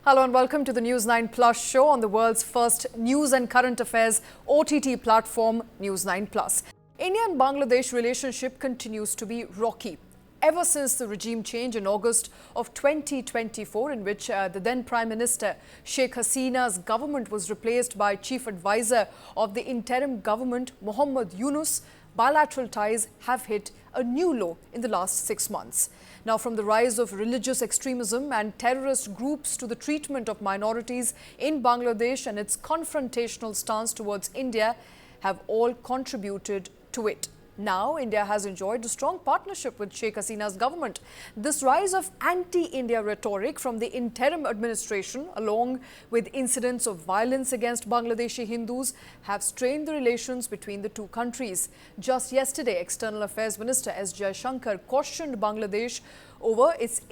Hello and welcome to the News9 Plus show on the world's first news and current affairs OTT platform, News9 Plus. India and Bangladesh relationship continues to be rocky. Ever since the regime change in August of 2024, in which the then Prime Minister Sheikh Hasina's government was replaced by Chief Advisor of the interim government, Mohammad Yunus, bilateral ties have hit a new low in the last 6 months. Now, from the rise of religious extremism and terrorist groups to the treatment of minorities in Bangladesh and its confrontational stance towards India have all contributed to it. Now, India has enjoyed a strong partnership with Sheikh Hasina's government. This rise of anti-India rhetoric from the interim administration, along with incidents of violence against Bangladeshi Hindus, have strained the relations between the two countries. Just yesterday, External Affairs Minister S. Jaishankar cautioned Bangladesh over its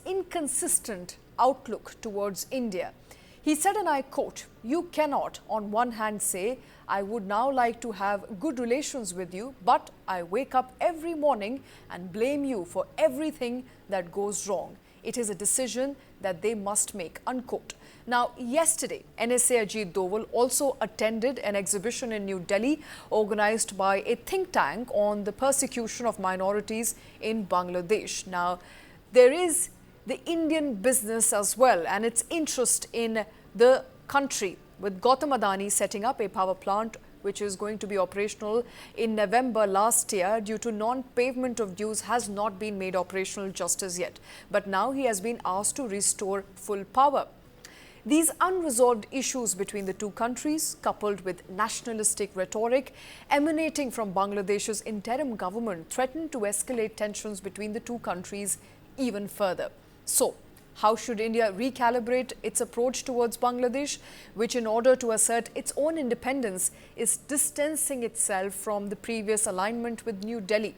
inconsistent outlook towards India. He said, and I quote, "You cannot on one hand say, I would now like to have good relations with you, but I wake up every morning and blame you for everything that goes wrong. It is a decision that they must make," unquote. Now, yesterday, NSA Ajit Doval also attended an exhibition in New Delhi organized by a think tank on the persecution of minorities in Bangladesh. Now, there is the Indian business as well and its interest in the country, with Gautam Adani setting up a power plant which is going to be operational in November last year. Due to non-payment of dues has not been made operational just as yet. But now he has been asked to restore full power. These unresolved issues between the two countries, coupled with nationalistic rhetoric emanating from Bangladesh's interim government, threaten to escalate tensions between the two countries even further. So, how should India recalibrate its approach towards Bangladesh, which in order to assert its own independence is distancing itself from the previous alignment with New Delhi?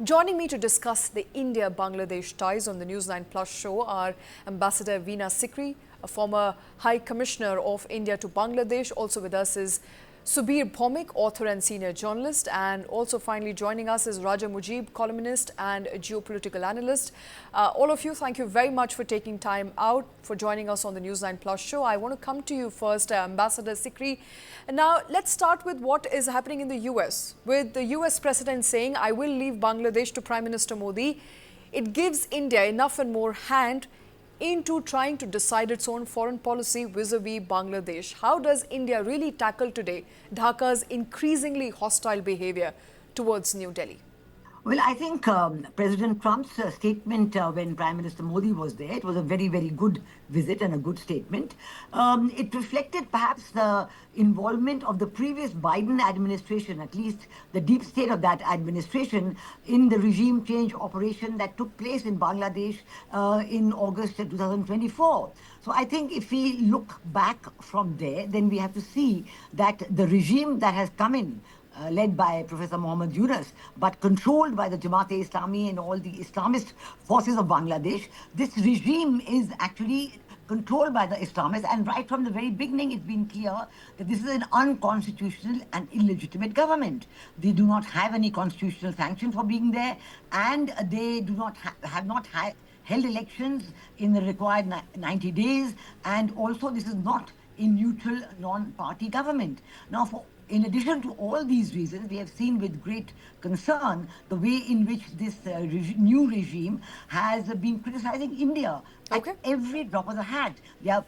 Joining me to discuss the India-Bangladesh ties on the News9 Plus show are Ambassador Veena Sikri, a former High Commissioner of India to Bangladesh. Also with us is Subir Bhaumik, author and senior journalist, and also finally joining us is Raja Mujib, columnist and geopolitical analyst. All of you, thank you very much for taking time out for joining us on the News9 Plus show. I want to come to you first, Ambassador Sikri. Now, let's start with what is happening in the US, with the US President saying, "I will leave Bangladesh" to Prime Minister Modi. It gives India enough and more hand into trying to decide its own foreign policy vis-a-vis Bangladesh. How does India really tackle today Dhaka's increasingly hostile behavior towards New Delhi? Well, I think President Trump's statement when Prime Minister Modi was there, it was a very, very good visit and a good statement. It reflected perhaps the involvement of the previous Biden administration, at least the deep state of that administration, in the regime change operation that took place in Bangladesh in August 2024. So I think if we look back from there, then we have to see that the regime that has come in, led by Professor Mohammad Yunus, but controlled by the Jamaat-e-Islami and all the Islamist forces of Bangladesh, this regime is actually controlled by the Islamists, and right from the very beginning it's been clear that this is an unconstitutional and illegitimate government. They do not have any constitutional sanction for being there, and they do not have not held elections in the required 90 days, and also this is not a neutral non-party government. Now, in addition to all these reasons, we have seen with great concern the way in which this new regime has been criticizing India at every drop of the hat. They are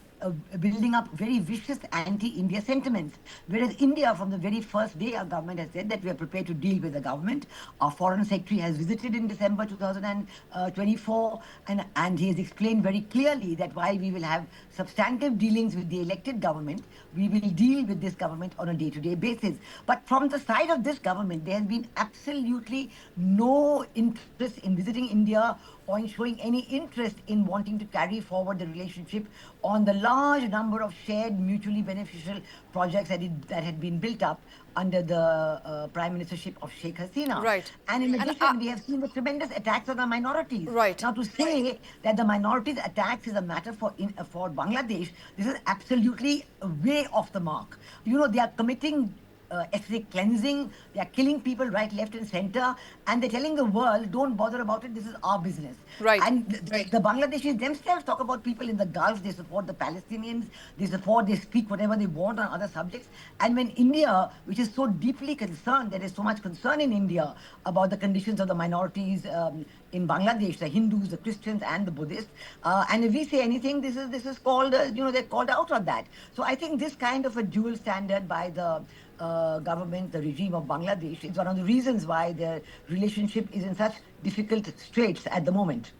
building up very vicious anti-India sentiments. Whereas India, from the very first day, our government has said that we are prepared to deal with the government. Our foreign secretary has visited in December 2024, and he has explained very clearly that while we will have substantive dealings with the elected government, we will deal with this government on a day-to-day basis. But from the side of this government, there has been absolutely no interest in visiting India or in showing any interest in wanting to carry forward the relationship on the large number of shared mutually beneficial projects that had been built up under the prime ministership of Sheikh Hasina. Right. And in addition, we have seen the tremendous attacks on the minorities. Right. Now, to say that the minorities attacks is a matter for Bangladesh, this is absolutely way off the mark. You know, they are committing ethnic cleansing. They are killing people right, left, and center, and they're telling the world, "Don't bother about it. This is our business." Right. And the Bangladeshis themselves talk about people in the Gulf. They support the Palestinians. They speak whatever they want on other subjects. And when India, which is so deeply concerned, there is so much concern in India about the conditions of the minorities in Bangladesh, the Hindus, the Christians, and the Buddhists. And if we say anything, this is called, they're called out on that. So I think this kind of a dual standard by the government, the regime of Bangladesh, is one of the reasons why the relationship is in such difficult straits at the moment.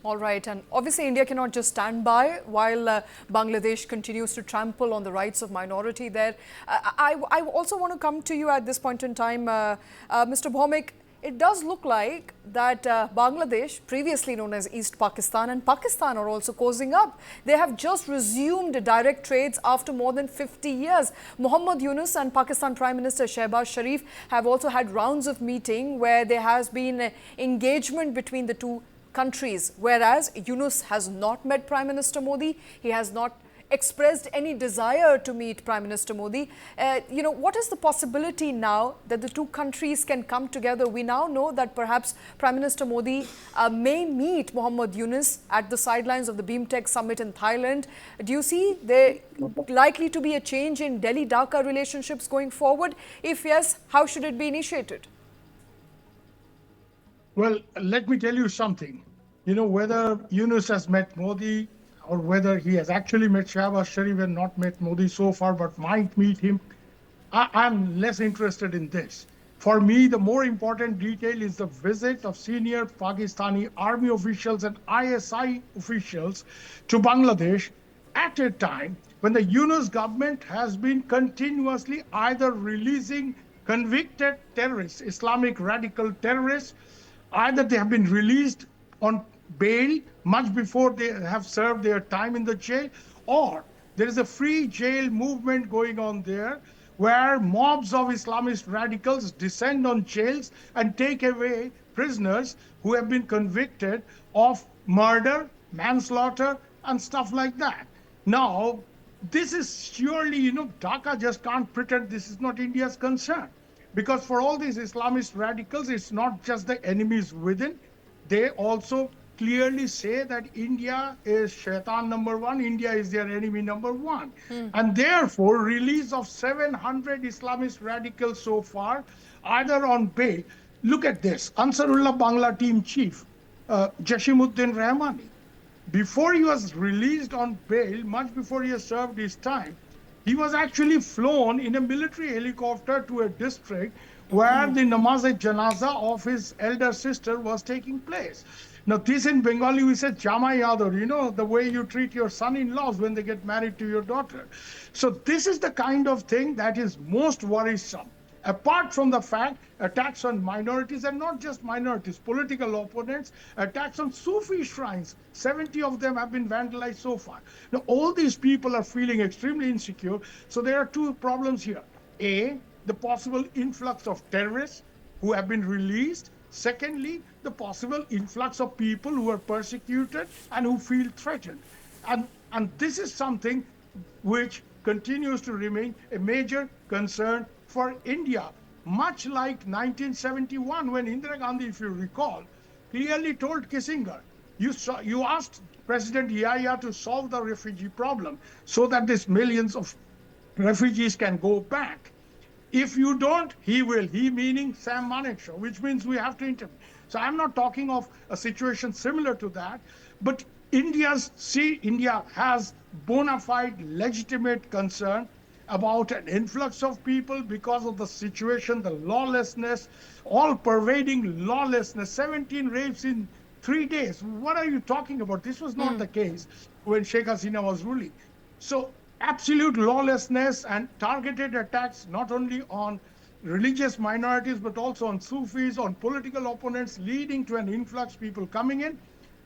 All right, and obviously India cannot just stand by while Bangladesh continues to trample on the rights of minority there. I also want to come to you at this point in time, Mr. Bhomik. It does look like that Bangladesh, previously known as East Pakistan, and Pakistan are also cozying up. They have just resumed direct trades after more than 50 years. Mohammad Yunus and Pakistan Prime Minister Shehbaz Sharif have also had rounds of meeting where there has been engagement between the two countries, whereas Yunus has not met Prime Minister Modi. He has not expressed any desire to meet Prime Minister Modi. What is the possibility now that the two countries can come together? We now know that perhaps Prime Minister Modi may meet Mohammad Yunus at the sidelines of the BIMTEC summit in Thailand. Do you see there likely to be a change in Delhi-Dhaka relationships going forward? If yes, how should it be initiated? Well, let me tell you something. Whether Yunus has met Modi or whether he has actually met Shehbaz Sharif and not met Modi so far, but might meet him, I'm less interested in this. For me, the more important detail is the visit of senior Pakistani army officials and ISI officials to Bangladesh at a time when the Yunus government has been continuously either releasing convicted terrorists, Islamic radical terrorists, either they have been released on bail much before they have served their time in the jail, or there is a free jail movement going on there where mobs of Islamist radicals descend on jails and take away prisoners who have been convicted of murder, manslaughter, and stuff like that. Now, this is surely, Dhaka just can't pretend this is not India's concern. Because for all these Islamist radicals, it's not just the enemies within. They also clearly say that India is shaitan number one, India is their enemy number one. And therefore, release of 700 Islamist radicals so far, either on bail. Look at this, Ansarullah Bangla team chief, Jashimuddin Rahmani. Before he was released on bail, much before he has served his time, he was actually flown in a military helicopter to a district where the namaz-e-janaza of his elder sister was taking place. Now, this in Bengali, we say, Jamai Adar, the way you treat your son-in-laws when they get married to your daughter. So this is the kind of thing that is most worrisome. Apart from the fact, attacks on minorities, and not just minorities, political opponents, attacks on Sufi shrines. 70 of them have been vandalized so far. Now, all these people are feeling extremely insecure. So there are two problems here. A, the possible influx of terrorists who have been released. Secondly, the possible influx of people who are persecuted and who feel threatened. And this is something which continues to remain a major concern for India, much like 1971, when Indira Gandhi, if you recall, clearly told Kissinger, you asked President Yahya to solve the refugee problem so that these millions of refugees can go back. If you don't, he will. He meaning Sam Manekshaw, which means we have to intervene. So I'm not talking of a situation similar to that, but India has bona fide legitimate concern about an influx of people because of the situation, the lawlessness, all pervading lawlessness, 17 rapes in 3 days. What are you talking about? This was not the case when Sheikh Hasina was ruling. So absolute lawlessness and targeted attacks, not only on religious minorities, but also on Sufis, on political opponents, leading to an influx of people coming in.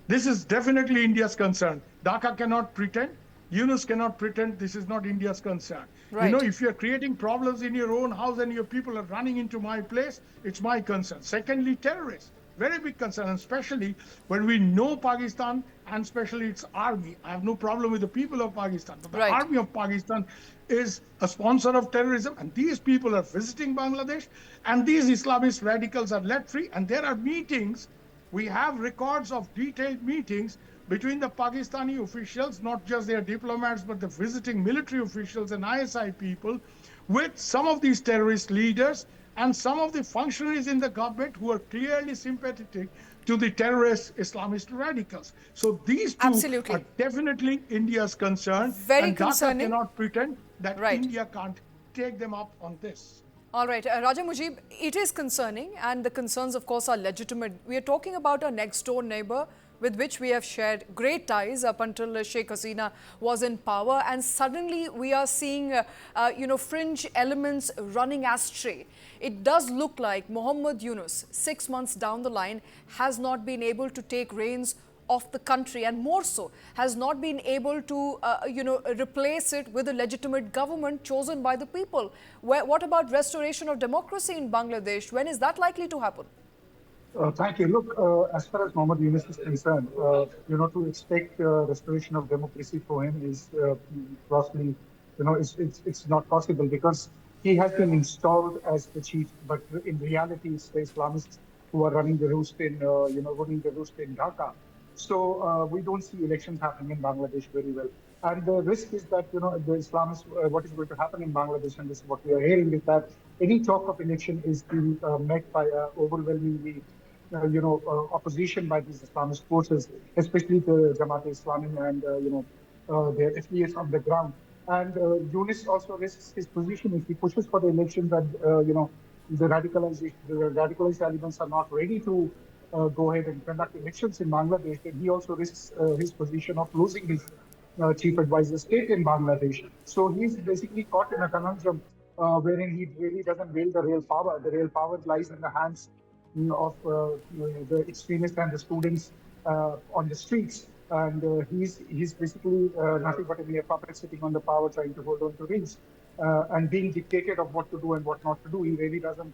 This is definitely India's concern. Dhaka cannot pretend. Yunus cannot pretend this is not India's concern. Right. If you're creating problems in your own house and your people are running into my place, it's my concern. Secondly, terrorists. Very big concern, especially when we know Pakistan and especially its army. I have no problem with the people of Pakistan, but the army of Pakistan is a sponsor of terrorism, and these people are visiting Bangladesh, and these Islamist radicals are let free, and there are meetings. We have records of detailed meetings between the Pakistani officials, not just their diplomats, but the visiting military officials and ISI people, with some of these terrorist leaders and some of the functionaries in the government who are clearly sympathetic to the terrorist Islamist radicals. So these two are Absolutely. definitely India's concern, Very and Dhaka concerning. cannot pretend that Right. India can't take them up on this. All right, Raja Mujib, it is concerning, and the concerns, of course, are legitimate. We are talking about a next door neighbor with which we have shared great ties up until Sheikh Hasina was in power, and suddenly we are seeing, fringe elements running astray. It does look like Mohammed Yunus, 6 months down the line, has not been able to take reins of the country, and more so has not been able to replace it with a legitimate government chosen by the people. What about restoration of democracy in Bangladesh? When is that likely to happen? Thank you. Look, as far as Mohammed Yunus is concerned, to expect restoration of democracy for him is grossly, it's not possible, because he has been installed as the chief, but in reality, it's the Islamists who are running the roost in Dhaka. So we don't see elections happening in Bangladesh very well. And the risk is that, the Islamists, what is going to happen in Bangladesh, and this is what we are hearing, is that any talk of election is being met by overwhelmingly opposition by these Islamist forces, especially the Jamaat-e-Islami and their affiliates on the ground. And Yunus also risks his position if he pushes for the elections, and the radicalized elements are not ready to go ahead and conduct elections in Bangladesh. Then he also risks his position of losing his chief advisor state in Bangladesh. So he's basically caught in a conundrum wherein he really doesn't wield the real power. The real power lies in the hands of the extremists and the students on the streets. And he's basically nothing but a mere puppet sitting on the power, trying to hold on to reins and being dictated of what to do and what not to do. He really doesn't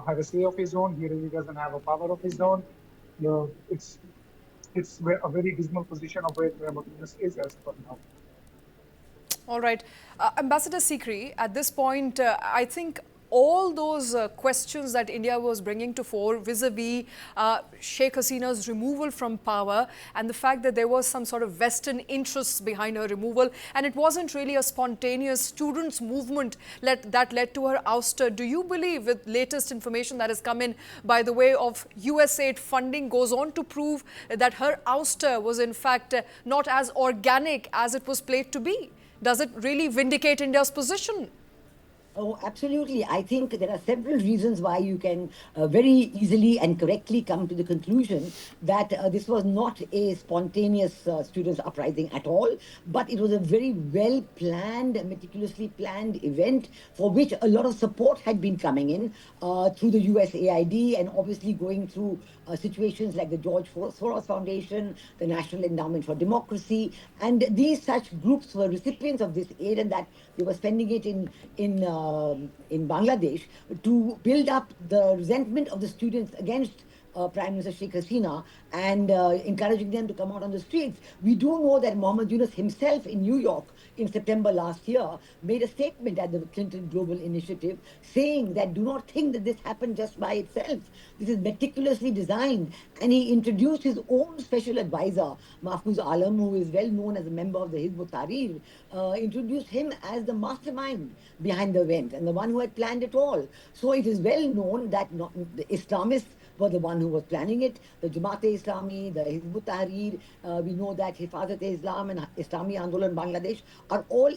have a say of his own. He really doesn't have a power of his own. It's a very dismal position of where Yunus is as for now. All right. Ambassador Sikri, at this point, I think all those questions that India was bringing to fore vis-a-vis Sheikh Hasina's removal from power, and the fact that there was some sort of Western interests behind her removal, and it wasn't really a spontaneous students' movement that led to her ouster. Do you believe, with latest information that has come in by the way of USAID funding, goes on to prove that her ouster was in fact not as organic as it was played to be? Does it really vindicate India's position? Oh, absolutely. I think there are several reasons why you can very easily and correctly come to the conclusion that this was not a spontaneous students' uprising at all, but it was a very well-planned, meticulously planned event for which a lot of support had been coming in through the USAID, and obviously going through situations like the George Soros Foundation, the National Endowment for Democracy, and these such groups were recipients of this aid, and that they were spending it in Bangladesh to build up the resentment of the students against Prime Minister Sheikh Hasina and encouraging them to come out on the streets. We do know that Mohammed Yunus himself in New York in September last year made a statement at the Clinton Global Initiative saying that do not think that this happened just by itself. This is meticulously designed. And he introduced his own special advisor, Mahfouz Alam, who is well known as a member of the Hizb ut-Tahrir, introduced him as the mastermind behind the event and the one who had planned it all. So it is well known that the Islamists were the one who was planning it. The Jamaat-e-Islami, the Hizb ut-Tahrir, we know that Hifazat-e-Islam and Islami Andolan Bangladesh are all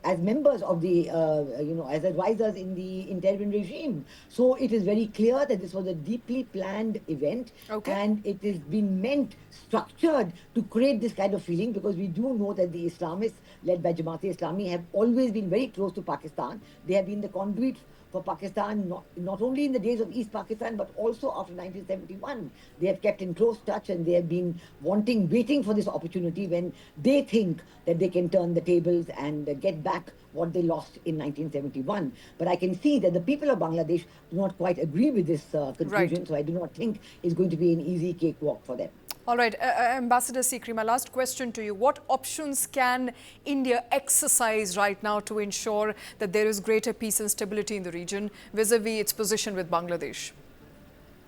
as members of the, as advisors in the interim regime. So it is very clear that this was a deeply planned event, and it has been structured to create this kind of feeling, because we do know that the Islamists led by Jamaat-e-Islami have always been very close to Pakistan. They have been the conduit for Pakistan, not only in the days of East Pakistan, but also after 1971. They have kept in close touch, and they have been waiting for this opportunity when they think that they can turn the tables and get back what they lost in 1971. But I can see that the people of Bangladesh do not quite agree with this conclusion, so I do not think it's going to be an easy cakewalk for them. All right, Ambassador Sikri, my last question to you. What options can India exercise right now to ensure that there is greater peace and stability in the region vis-a-vis its position with Bangladesh?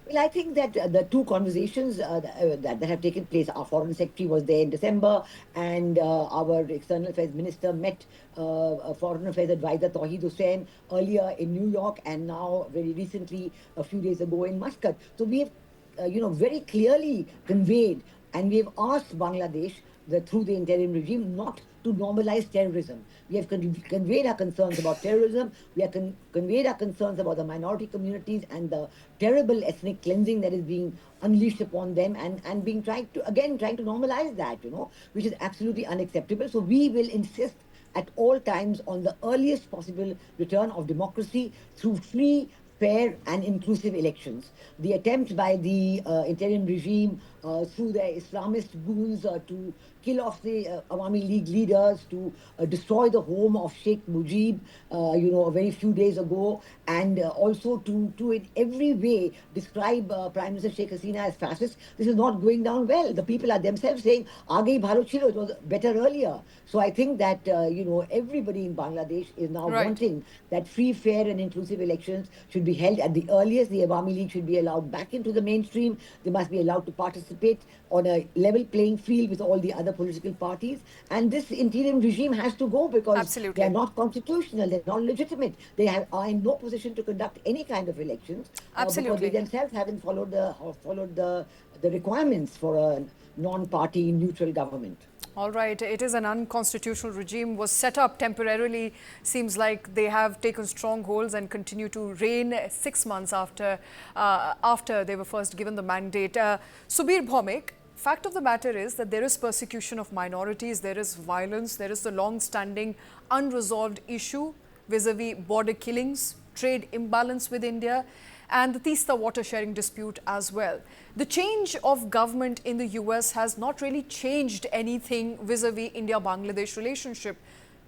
Well, I think that the two conversations that have taken place, our foreign secretary was there in December, and our external affairs minister met foreign affairs advisor Tawheed Hussain earlier in New York, and now very recently, a few days ago in Muscat. So we have, very clearly conveyed, and we have asked Bangladesh through the interim regime not to normalize terrorism. We have conveyed our concerns about terrorism. We have conveyed our concerns about the minority communities and the terrible ethnic cleansing that is being unleashed upon them, and being trying to normalize that, which is absolutely unacceptable. So we will insist at all times on the earliest possible return of democracy through free, fair and inclusive elections. The attempt by the interim regime through their Islamist goons to kill off the Awami League leaders, to destroy the home of Sheikh Mujib, a very few days ago, and also to in every way describe Prime Minister Sheikh Hasina as fascist. This is not going down well. The people are themselves saying, Agei bhalo chilo, it was better earlier. So I think that, everybody in Bangladesh is now wanting that free, fair and inclusive elections should be held at the earliest. The Awami League should be allowed back into the mainstream. They must be allowed to participate on a level playing field with all the other political parties. And this interim regime has to go because they are not constitutional, they're not legitimate. They are in no position to conduct any kind of elections because they themselves haven't followed the requirements for a non-party neutral government. All right, it is an unconstitutional regime, was set up temporarily. Seems like they have taken strongholds and continue to reign 6 months after they were first given the mandate. Subir Bhomik, fact of the matter is that there is persecution of minorities, there is violence, there is the long-standing unresolved issue vis-a-vis border killings, trade imbalance with India, and the Teesta water sharing dispute as well. The change of government in the US has not really changed anything vis-a-vis India-Bangladesh relationship.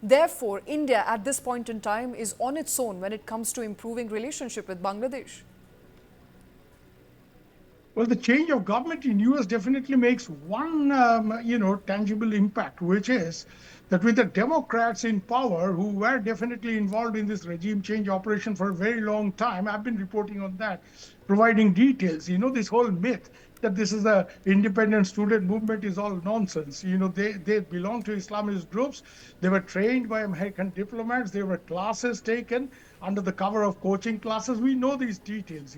Therefore, India at this point in time is on its own when it comes to improving relationship with Bangladesh. Well, the change of government in US definitely makes one, tangible impact, which is that with the Democrats in power, who were definitely involved in this regime change operation for a very long time, I've been reporting on that, providing details. This whole myth that this is a independent student movement is all nonsense. They belong to Islamist groups. They were trained by American diplomats. There were classes taken under the cover of coaching classes. We know these details,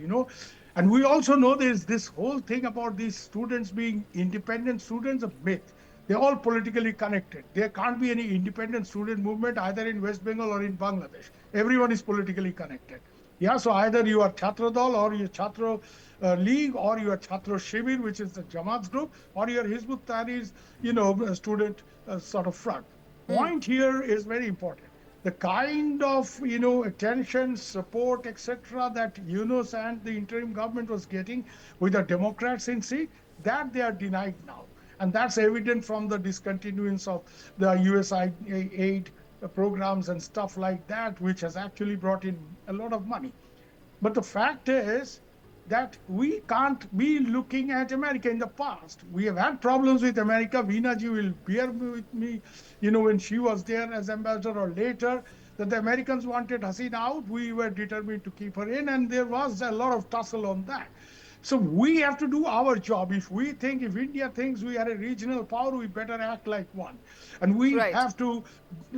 And we also know there's this whole thing about these students being independent students, a myth. They're all politically connected. There can't be any independent student movement either in West Bengal or in Bangladesh. Everyone is politically connected. Yeah, so either you are Chhatra Dal or you're Chhatra League or you are Chhatra Shibir, which is the Jamaat's group, or you are Hizb ut-Tahrir's, student sort of front. Point here is very important. The kind of, attention, support, etc., that Yunus and the interim government was getting with the Democrats in seat, that they are denied now. And that's evident from the discontinuance of the USAID programs and stuff like that, which has actually brought in a lot of money. But the fact is that we can't be looking at America in the past. We have had problems with America. Veena ji will bear with me, when she was there as ambassador or later, that the Americans wanted Hasina out. We were determined to keep her in, and there was a lot of tussle on that. So we have to do our job. If India thinks we are a regional power, we better act like one. And we have to,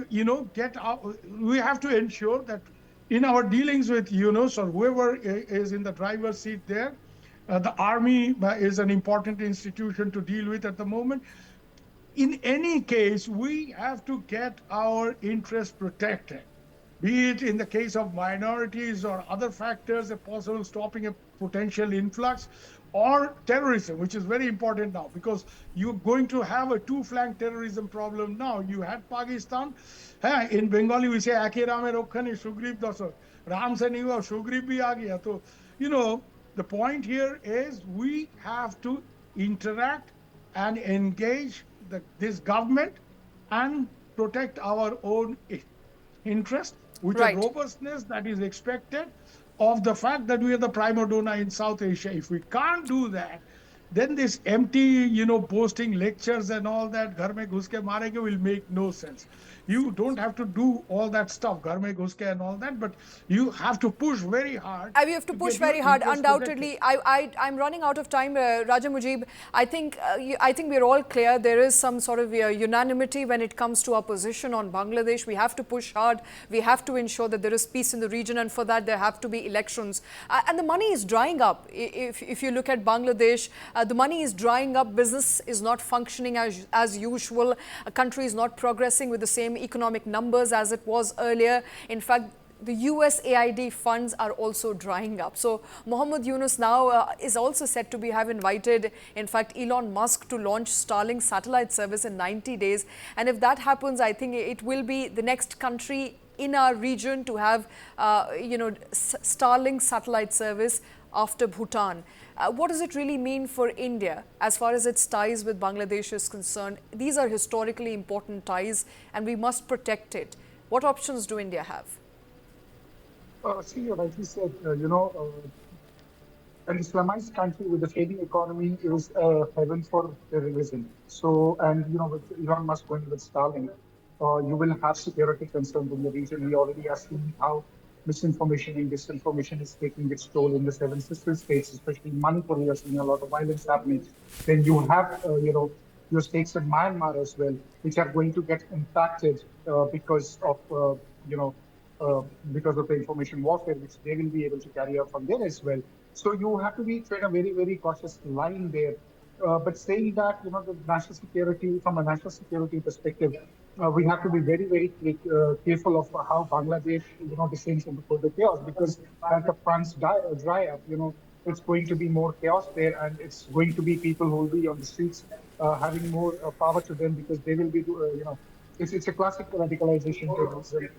we have to ensure that in our dealings with Yunus or whoever is in the driver's seat there, the army is an important institution to deal with at the moment. In any case, we have to get our interests protected, be it in the case of minorities or other factors, a possible stopping a potential influx, or terrorism, which is very important now, because you're going to have a two-flank terrorism problem now. You had Pakistan. In Bengali, we say, Ake Rame Rokhani Sugriv Dasar. Ram se nahi hua, Sugriv bhi aa gaya. So, the point here is we have to interact and engage this government and protect our own interest with a robustness that is expected of the fact that we are the prima donna in South Asia. If we can't do that, then this empty, posting lectures and all that, ghar mein ghus ke marenge, will make no sense. You don't have to do all that stuff, ghar mein ghus ke and all that, but you have to push very hard We have to to push get your very hard. interests protected. Undoubtedly, I'm running out of time. Raja Mujib, I think we're all clear. There is some sort of unanimity when it comes to our position on Bangladesh. We have to push hard. We have to ensure that there is peace in the region, and for that there have to be elections. And the money is drying up. If you look at Bangladesh, the money is drying up. Business is not functioning as usual. A country is not progressing with the same economic numbers as it was earlier. In fact, the USAID funds are also drying up. So Mohammed Yunus now is also said to have invited, in fact, Elon Musk to launch Starlink satellite service in 90 days. And if that happens, I think it will be the next country in our region to have, Starlink satellite service after Bhutan. What does it really mean for India as far as its ties with Bangladesh is concerned? These are historically important ties and we must protect it. What options do India have? See, you rightly said, an Islamized country with a failing economy is heaven for terrorism. So, and with Elon Musk going with Starlink, you will have security concerns in the region. We already are seeing how misinformation and disinformation is taking its toll in the seven sister states, especially in Manipur. We are seeing a lot of violence happening. Then you have, your states in Myanmar as well, which are going to get impacted because of, because of the information warfare, which they will be able to carry out from there as well. So you have to be tread a very, very cautious line there. But saying that, the national security, from a national security perspective, we have to be very, very careful of how Bangladesh, descends into further chaos, because as the fronts dry up, it's going to be more chaos there, and it's going to be people who will be on the streets having more power to them, because they will be, it's a classic radicalization terrorism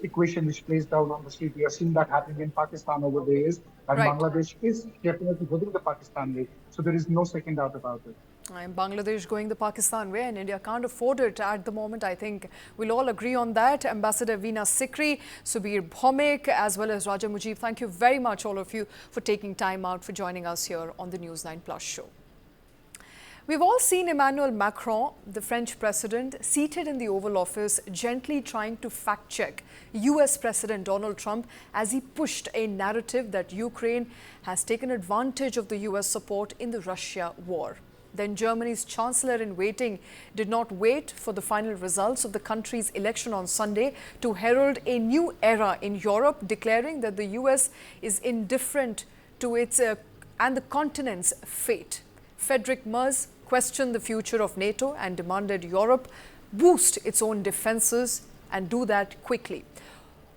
equation which plays down on the street. We are seeing that happening in Pakistan over the years, and Right. Bangladesh is definitely heading the Pakistan way. So there is no second doubt about it. And Bangladesh going the Pakistan way, and India can't afford it at the moment. I think we'll all agree on that. Ambassador Veena Sikri, Subir Bhomik, as well as Raja Mujib, thank you very much, all of you, for taking time out for joining us here on the News9 Plus show. We've all seen Emmanuel Macron, the French president, seated in the Oval Office, gently trying to fact-check US President Donald Trump as he pushed a narrative that Ukraine has taken advantage of the US support in the Russia war. Then Germany's chancellor-in-waiting did not wait for the final results of the country's election on Sunday to herald a new era in Europe, declaring that the US is indifferent to its and the continent's fate. Friedrich Merz questioned the future of NATO and demanded Europe boost its own defenses and do that quickly.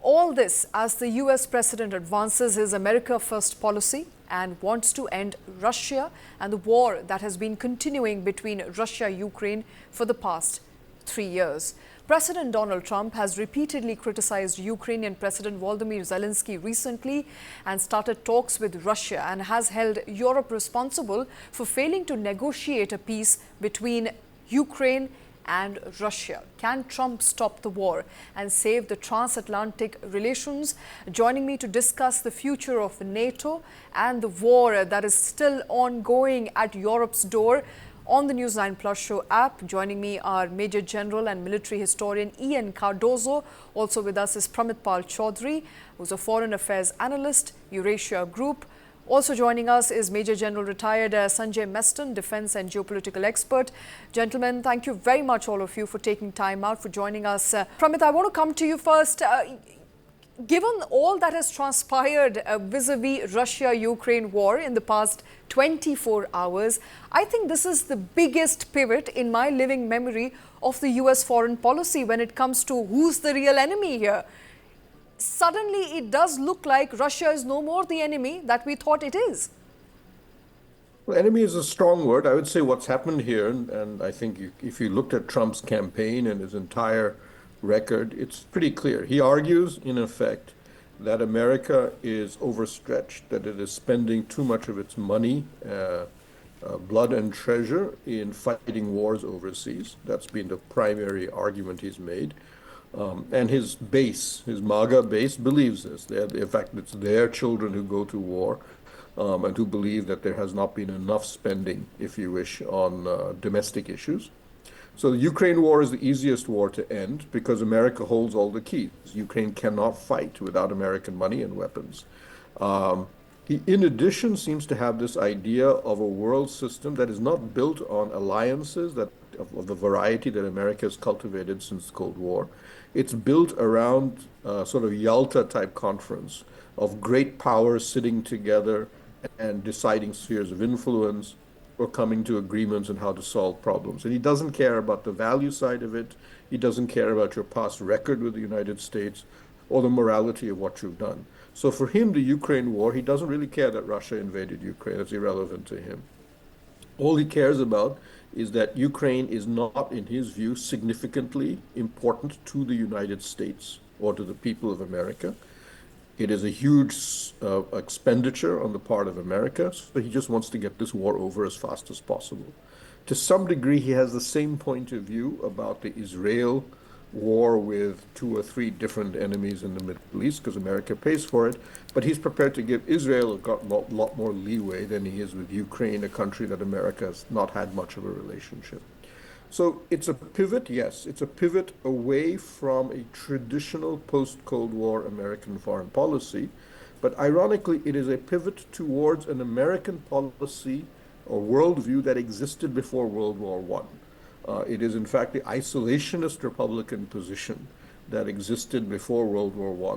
All this as the US president advances his America First policy and wants to end Russia and the war that has been continuing between Russia-Ukraine for the past 3 years. President Donald Trump has repeatedly criticized Ukrainian President Volodymyr Zelensky recently and started talks with Russia, and has held Europe responsible for failing to negotiate a peace between Ukraine and Russia. Can Trump stop the war and save the transatlantic relations? Joining me to discuss the future of NATO and the war that is still ongoing at Europe's door on the News9 Plus show app. Joining me are Major General and military historian Ian Cardozo. Also with us is Pramit Pal Chaudhary, who's a foreign affairs analyst, Eurasia Group. Also joining us is Major General retired Sanjay Meston, defense and geopolitical expert. Gentlemen, thank you very much, all of you, for taking time out, for joining us. Pramit, I want to come to you first. Given all that has transpired vis-a-vis Russia-Ukraine war in the past 24 hours, I think this is the biggest pivot in my living memory of the US foreign policy when it comes to who's the real enemy here. Suddenly, it does look like Russia is no more the enemy that we thought it is. Well, enemy is a strong word. I would say what's happened here, and I think if you looked at Trump's campaign and his entire record, it's pretty clear. He argues, in effect, that America is overstretched, that it is spending too much of its money, blood and treasure in fighting wars overseas. That's been the primary argument he's made. And his base, his MAGA base, believes this. In fact, it's their children who go to war. and who believe that there has not been enough spending, if you wish, on domestic issues. So the Ukraine war is the easiest war to end because America holds all the keys. Ukraine cannot fight without American money and weapons. He, in addition, seems to have this idea of a world system that is not built on alliances of the variety that America has cultivated since the Cold War. It's built around sort of Yalta-type conference of great powers sitting together and deciding spheres of influence or coming to agreements on how to solve problems. And he doesn't care about the value side of it. He doesn't care about your past record with the United States or the morality of what you've done. So for him, the Ukraine war, he doesn't really care that Russia invaded Ukraine. It's irrelevant to him. All he cares about is that Ukraine is not, in his view, significantly important to the United States or to the people of America. It is a huge expenditure on the part of America, so he just wants to get this war over as fast as possible. To some degree, he has the same point of view about the Israel war with 2 or 3 different enemies in the Middle East because America pays for it, but he's prepared to give Israel a lot more leeway than he is with Ukraine, a country that America has not had much of a relationship. So it's a pivot, yes, it's a pivot away from a traditional post-Cold War American foreign policy, but ironically, it is a pivot towards an American policy or worldview that existed before World War I. It is, in fact, the isolationist Republican position that existed before World War I,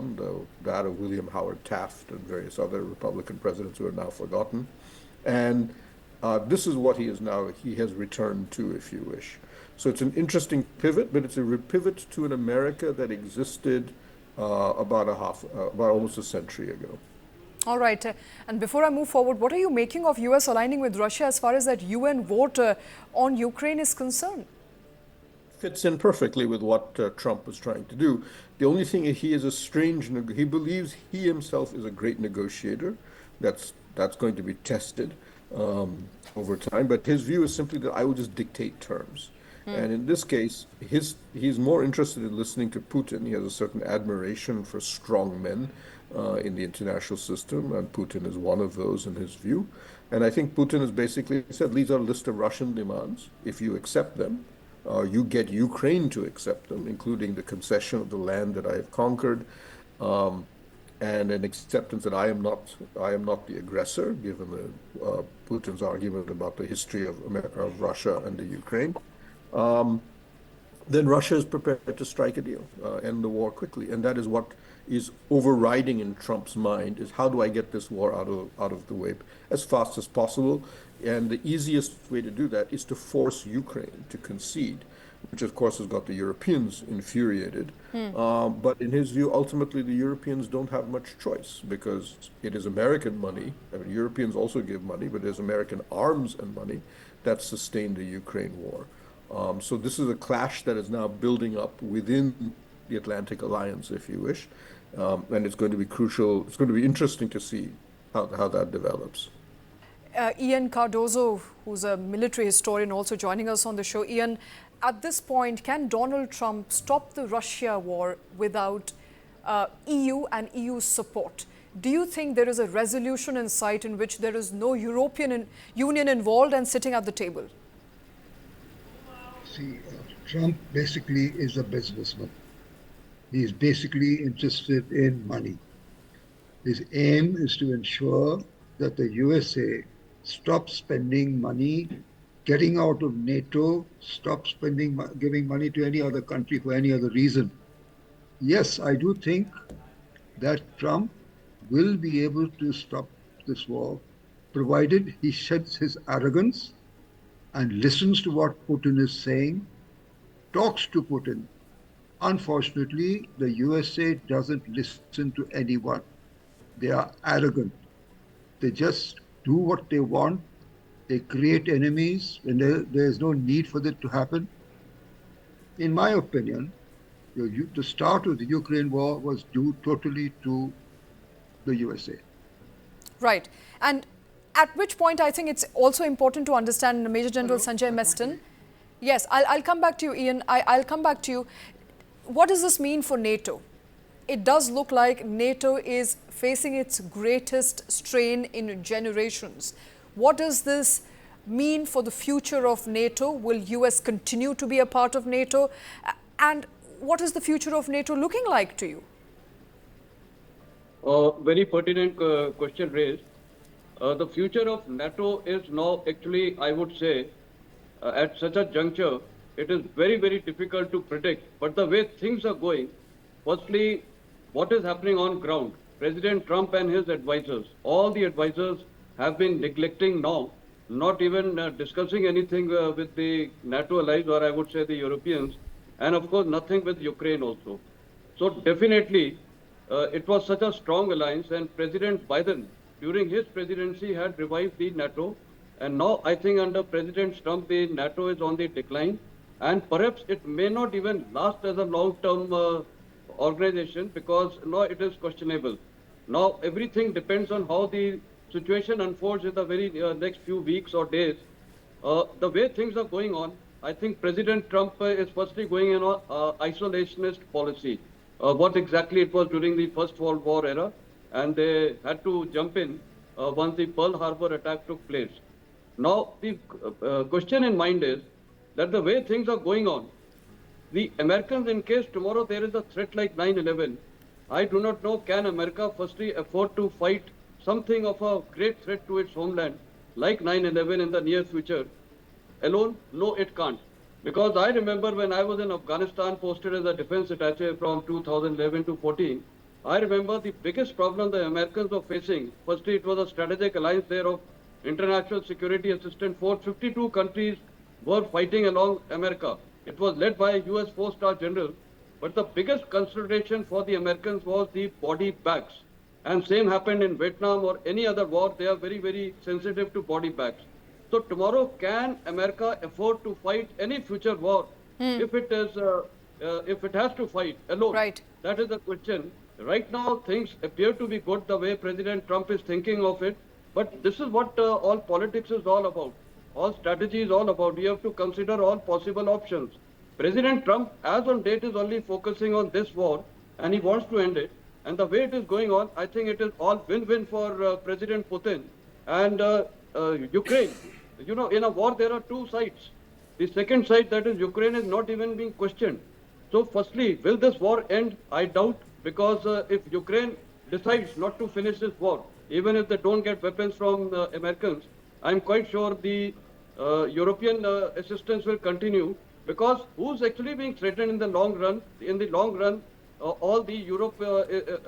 that of William Howard Taft and various other Republican presidents who are now forgotten. And this is what he has returned to, if you wish. So it's an interesting pivot, but it's a pivot to an America that existed about almost a century ago. All right. And before I move forward, what are you making of US aligning with Russia as far as that UN vote on Ukraine is concerned? Fits in perfectly with what Trump was trying to do. The only thing is he is he believes he himself is a great negotiator. That's going to be tested over time. But his view is simply that I will just dictate terms. And in this case, he's more interested in listening to Putin. He has a certain admiration for strong men in the international system, and Putin is one of those in his view. And I think Putin has basically said, these are a list of Russian demands. If you accept them, you get Ukraine to accept them, including the concession of the land that I have conquered, and an acceptance that I am not the aggressor, given Putin's argument about the history of Russia and the Ukraine. Then Russia is prepared to strike a deal, end the war quickly. And that is what is overriding in Trump's mind, is how do I get this war out of the way as fast as possible? And the easiest way to do that is to force Ukraine to concede, which of course has got the Europeans infuriated. But in his view, ultimately the Europeans don't have much choice because it is American money. I mean, Europeans also give money, but there's American arms and money that sustain the Ukraine war. So this is a clash that is now building up within the Atlantic Alliance, if you wish, and it's going to be crucial. It's going to be interesting to see how that develops. Ian Cardozo, who's a military historian, also joining us on the show. Ian, at this point, can Donald Trump stop the Russia war without EU and EU support? Do you think there is a resolution in sight in which there is no European Union involved and sitting at the table? See, Trump basically is a businessman. He's basically interested in money. His aim is to ensure that the USA stops spending money, getting out of NATO, stop giving money to any other country for any other reason. Yes, I do think that Trump will be able to stop this war, provided he sheds his arrogance and listens to what Putin is saying, talks to Putin. Unfortunately, the USA doesn't listen to anyone. They are arrogant. They just do what they want. They create enemies when there's no need for that to happen. In my opinion, the start of the Ukraine war was due totally to the USA. Right. And at which point I think it's also important to understand, Major General Sanjay Meston. Yes, I'll come back to you, Ian. I'll come back to you. What does this mean for NATO? it does look like NATO is facing its greatest strain in generations. What does this mean for the future of NATO? Will US continue to be a part of NATO? And what is the future of NATO looking like to you? Very pertinent question raised. The future of NATO is now actually, I would say, at such a juncture, it is very, very difficult to predict. But the way things are going, firstly, what is happening on ground? President Trump and his advisors, all the advisors have been neglecting now, not even discussing anything with the NATO allies, or I would say the Europeans, and of course nothing with Ukraine also. So definitely, it was such a strong alliance, and President Biden, during his presidency, had revived the NATO. And now I think under President Trump, the NATO is on the decline. And perhaps it may not even last as a long-term organization, because now it is questionable. Now everything depends on how the situation unfolds in the very next few weeks or days. The way things are going on, I think President Trump is firstly going in an isolationist policy. What exactly it was during the First World War era, and they had to jump in once the Pearl Harbor attack took place. Now, the question in mind is that the way things are going on, the Americans, in case tomorrow there is a threat like 9/11, I do not know, can America firstly afford to fight something of a great threat to its homeland like 9/11 in the near future alone? No, it can't. Because I remember when I was in Afghanistan, posted as a defense attaché from 2011 to 14, I remember the biggest problem the Americans were facing. Firstly, it was a strategic alliance there of International Security Assistance Force. 52 countries were fighting along America. It was led by a US 4-star general. But the biggest consideration for the Americans was the body bags. And same happened in Vietnam or any other war. They are very, very sensitive to body bags. So tomorrow, can America afford to fight any future war if it has to fight alone? Right. That is the question. Right now, things appear to be good the way President Trump is thinking of it. But this is what all politics is all about. All strategy is all about. You have to consider all possible options. President Trump, as on date, is only focusing on this war, and he wants to end it. And the way it is going on, I think it is all win-win for President Putin and Ukraine. You know, in a war, there are two sides. The second side, that is Ukraine, is not even being questioned. So firstly, will this war end? I doubt, because if Ukraine decides not to finish this war, even if they don't get weapons from Americans, I'm quite sure the European assistance will continue, because who's actually being threatened in the long run? In the long run, all the Europe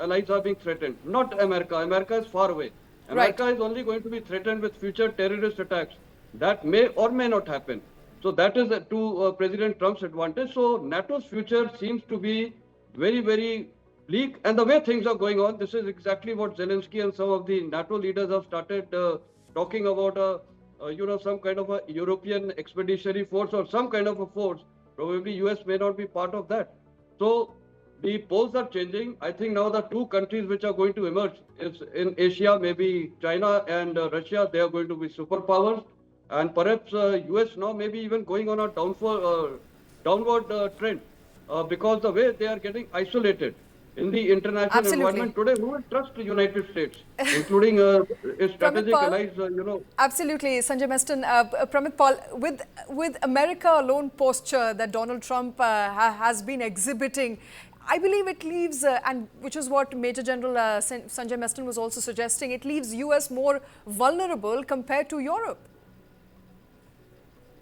allies are being threatened, not America. America is far away. America is only going to be threatened with future terrorist attacks. That may or may not happen. So that is to President Trump's advantage. So NATO's future seems to be very, very bleak. And the way things are going on, this is exactly what Zelensky and some of the NATO leaders have started talking about, some kind of a European expeditionary force or some kind of a force. Probably US may not be part of that. So the poles are changing. I think now the two countries which are going to emerge is in Asia, maybe China and Russia. They are going to be superpowers. And perhaps US now maybe even going on a downward trend because the way they are getting isolated in the international environment today. Who will trust the United States, including its strategic allies? Absolutely, Sanjay Meston. Pramit Paul, with America alone posture that Donald Trump has been exhibiting, I believe it leaves, and which is what Major General Sanjay Meston was also suggesting, it leaves US more vulnerable compared to Europe.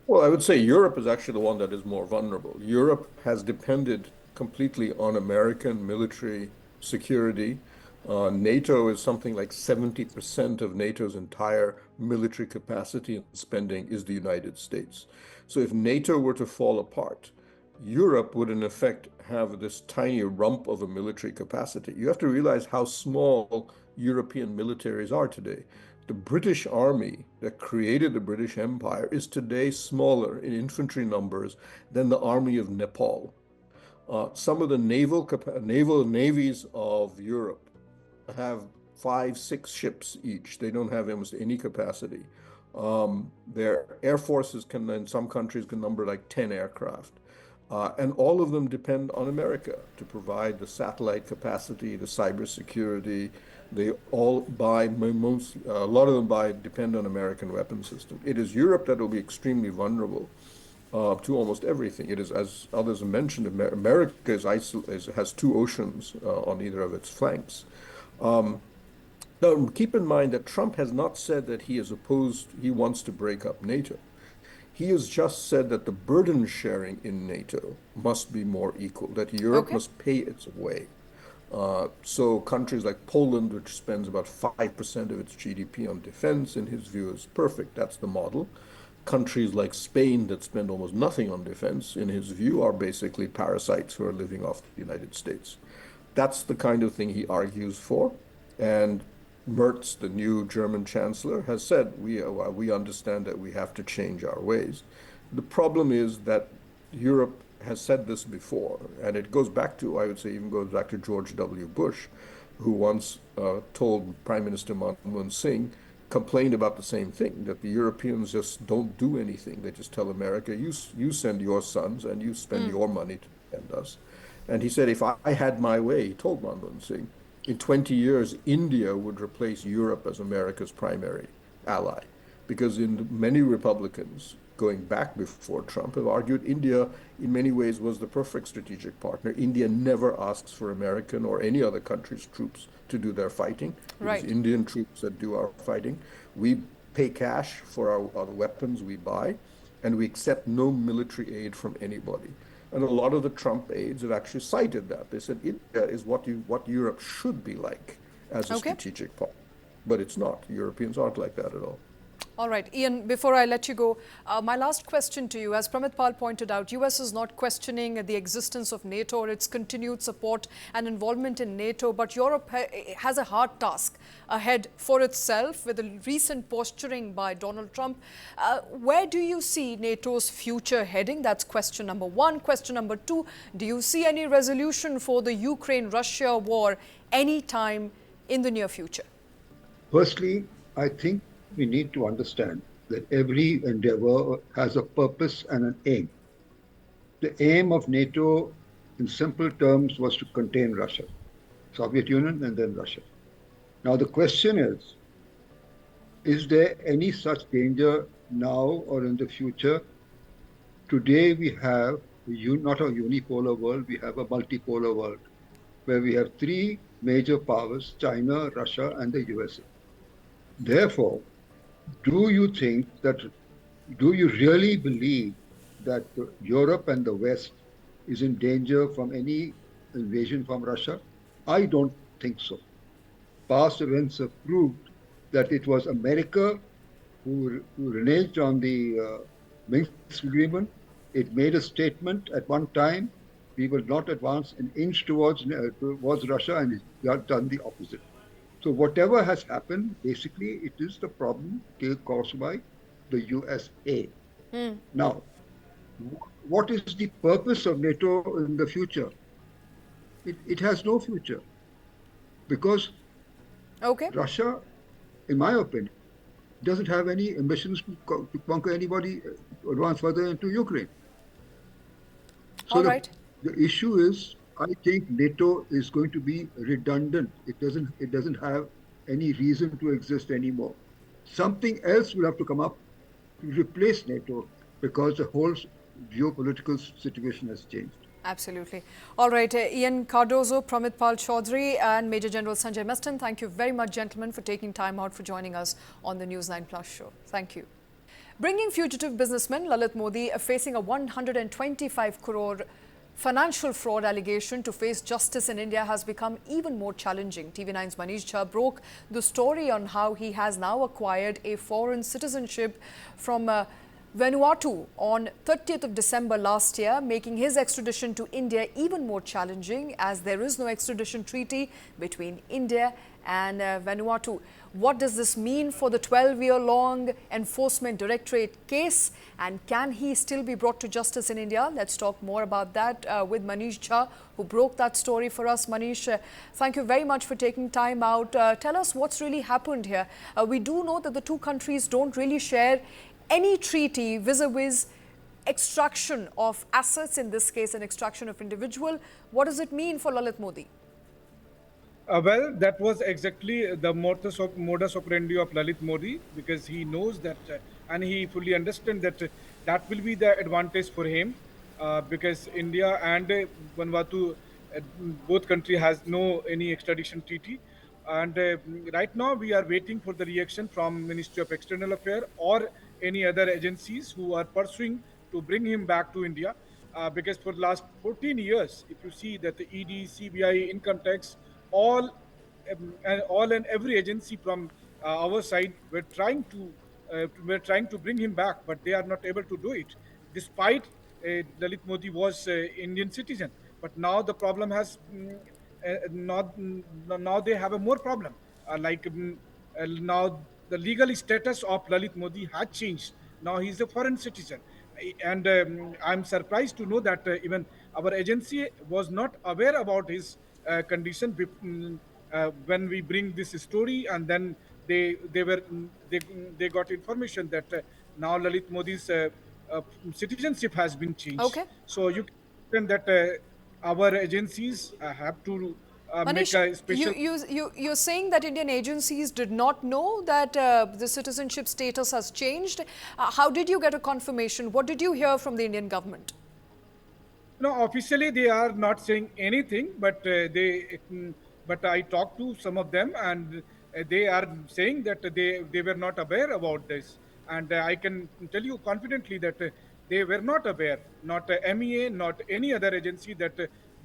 Well, I would say Europe is actually the one that is more vulnerable. Europe has depended completely on American military security. NATO is something like 70% of NATO's entire military capacity and spending is the United States. So if NATO were to fall apart, Europe would in effect have this tiny rump of a military capacity. You have to realize how small European militaries are today. The British Army that created the British Empire is today smaller in infantry numbers than the army of Nepal. Some of the naval navies of Europe have 5-6 ships each. They don't have almost any capacity. Their air forces can, in some countries, can number like 10 aircraft. And all of them depend on America to provide the satellite capacity, the cybersecurity. They all buy, a lot of them depend on American weapon system. It is Europe that will be extremely vulnerable to almost everything. It is, as others have mentioned, America has two oceans on either of its flanks. Now, keep in mind that Trump has not said that he wants to break up NATO. He has just said that the burden sharing in NATO must be more equal, that Europe must pay its way. So countries like Poland, which spends about 5% of its GDP on defense, in his view, is perfect. That's the model. Countries like Spain that spend almost nothing on defense, in his view, are basically parasites who are living off the United States. That's the kind of thing he argues for. And Merz, the new German chancellor, has said, we understand that we have to change our ways. The problem is that Europe has said this before, and it goes back to, I would say, even goes back to George W. Bush, who once told Prime Minister Manmohan Singh, complained about the same thing, that the Europeans just don't do anything. They just tell America, you send your sons and you spend your money to defend us. And he said, if I had my way, he told Manmohan Singh, in 20 years, India would replace Europe as America's primary ally. Because many Republicans, going back before Trump, have argued India, in many ways, was the perfect strategic partner. India never asks for American or any other country's troops to do their fighting. Right. It's Indian troops that do our fighting. We pay cash for our weapons we buy, and we accept no military aid from anybody. And a lot of the Trump aides have actually cited that. They said India is what Europe should be like as a strategic partner. But it's not. Europeans aren't like that at all. All right, Ian, before I let you go, my last question to you, as Pramit Pal pointed out, US is not questioning the existence of NATO or its continued support and involvement in NATO, but Europe has a hard task ahead for itself with the recent posturing by Donald Trump. Where do you see NATO's future heading? That's question number one. Question number two, do you see any resolution for the Ukraine-Russia war anytime in the near future? Firstly, I think we need to understand that every endeavor has a purpose and an aim. The aim of NATO, in simple terms, was to contain Russia, Soviet Union and then Russia. Now the question is there any such danger now or in the future? Today we have not a unipolar world, we have a multipolar world, where we have three major powers, China, Russia, and the USA. Therefore, do you really believe that Europe and the West is in danger from any invasion from Russia? I don't think so. Past events have proved that it was America who reneged on the Minsk agreement. It made a statement at one time, we will not advance an inch towards Russia, and it done the opposite. So whatever has happened, basically, it is the problem caused by the USA. Now, what is the purpose of NATO in the future? It has no future. Because Russia, in my opinion, doesn't have any ambitions to conquer anybody, advance further into Ukraine. So the issue is, I think NATO is going to be redundant. It doesn't have any reason to exist anymore. Something else will have to come up to replace NATO because the whole geopolitical situation has changed. Absolutely. All right, Ian Cardozo, Pramit Pal Chaudhary and Major General Sanjay Meston, thank you very much, gentlemen, for taking time out for joining us on the News 9 Plus show. Thank you. Bringing fugitive businessman Lalit Modi facing a 125 crore financial fraud allegation to face justice in India has become even more challenging. TV9's Manish Jha broke the story on how he has now acquired a foreign citizenship from Vanuatu on 30th of December last year, making his extradition to India even more challenging as there is no extradition treaty between India and Vanuatu. What does this mean for the 12-year-long Enforcement Directorate case, and can he still be brought to justice in India? Let's talk more about that with Manish Jha, who broke that story for us. Manish, thank you very much for taking time out. Tell us what's really happened here. We do know that the two countries don't really share any treaty vis-a-vis extraction of assets, in this case an extraction of individual. What does it mean for Lalit Modi? Well, that was exactly the modus operandi of Lalit Modi, because he knows that and he fully understands that that will be the advantage for him, because India and Vanuatu, both country has no any extradition treaty. And right now we are waiting for the reaction from Ministry of External Affairs or any other agencies who are pursuing to bring him back to India. Because for the last 14 years, if you see that the ED, CBI, income tax, all all and every agency from our side were trying to bring him back, but they are not able to do it, despite Lalit Modi was Indian citizen. But now the problem has not now they have a more problem. Now the legal status of Lalit Modi had changed. Now he's a foreign citizen, and I'm surprised to know that even our agency was not aware about his condition when we bring this story, and then they got information that now Lalit Modi's citizenship has been changed. Okay. So you can that our agencies have to make Manish, a special. you're saying that Indian agencies did not know that the citizenship status has changed. How did you get a confirmation? What did you hear from the Indian government? No, officially they are not saying anything, but but I talked to some of them, and they are saying that they were not aware about this, and I can tell you confidently that they were not aware, not MEA, not any other agency, that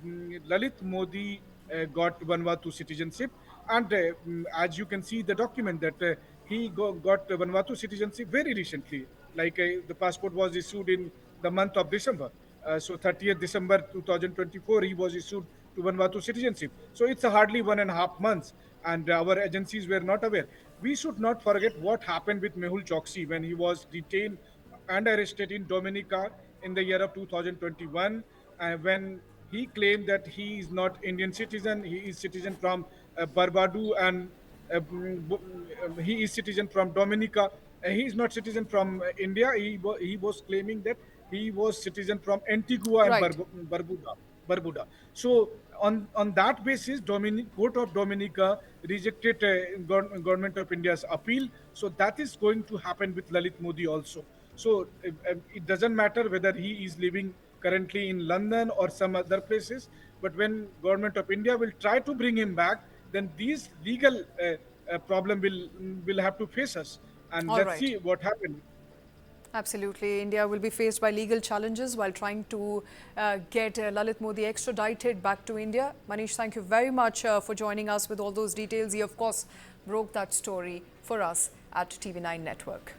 Lalit Modi got Vanuatu citizenship, and as you can see the document that he got Vanuatu citizenship very recently, like the passport was issued in the month of December. So 30th December 2024, he was issued to Vanuatu citizenship. So it's hardly 1.5 months, and our agencies were not aware. We should not forget what happened with Mehul Choksi when he was detained and arrested in Dominica in the year of 2021, when he claimed that he is not Indian citizen, he is citizen from Barbados, and he is citizen from Dominica. He is not citizen from India. He was claiming that he was citizen from Antigua and Right. Barbuda. So on that basis, Court of Dominica rejected government of India's appeal. So that is going to happen with Lalit Modi also. So it doesn't matter whether he is living currently in London or some other places, but when government of India will try to bring him back, then these legal problem will have to face us, and All let's right. see what happens. Absolutely. India will be faced by legal challenges while trying to get Lalit Modi extradited back to India. Manish, thank you very much for joining us with all those details. He, of course, broke that story for us at TV9 Network.